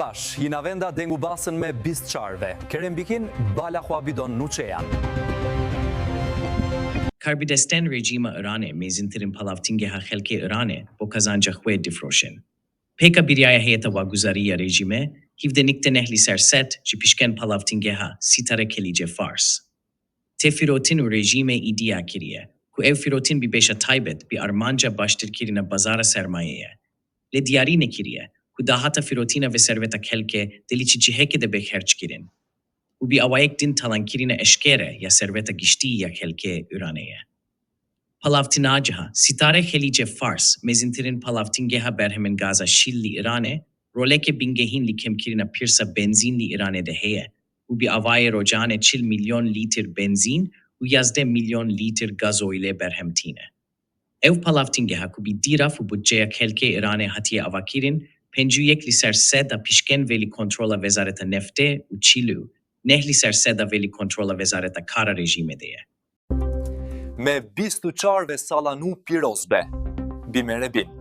Bash, jina venda dengubasën me 24-ve. Kerembikin bala xhuabidon Nûçeyan. Karbidestên rêjîma Îranê mezintirîn palavtingeha xelkê Îranê bo qazanca xwe difroşin. Pêka biryaya heyeta waguzariya rejîmê hîvdenikte nehlî ser set ji pîşken palavtingeha sîtare kelîce Fars. Tê firotin û rejîmê îdiya kiriye ku ev firotin bi bêşa taybet bi armanca baştirkirina bazara sermayeye. Lê diyarî nekiriye ku dahata firotina ve serveta xelkê delî çi cihekê de bêxerçkirin. û bi awayek din talankirina eşkere ya serveta giştî ya xelkê Îranêye. Palavtingeha, sîtare xelîce Fars, mezintirîn palavtingeha berhemin gaza şîl li Îranê, roleke bingehîn li kemkirina pirsa benzîn li Îranê de heye û bi avayê rocanê 40 milyon litr benzîn û 11 milyon litr gazoîlê berhemtîne. Ev palavtingeha ku bi dîraf û budceya xelkê Îranê hatiye avakirin, pencûyek li ser sed a pîşken ve li kontrola wezareta neftê û çîlû, neh li ser seda ve li kontrola wezareta kara rejîmê de ye. Me 24 ve sala nû pirozbe. Bimerebin.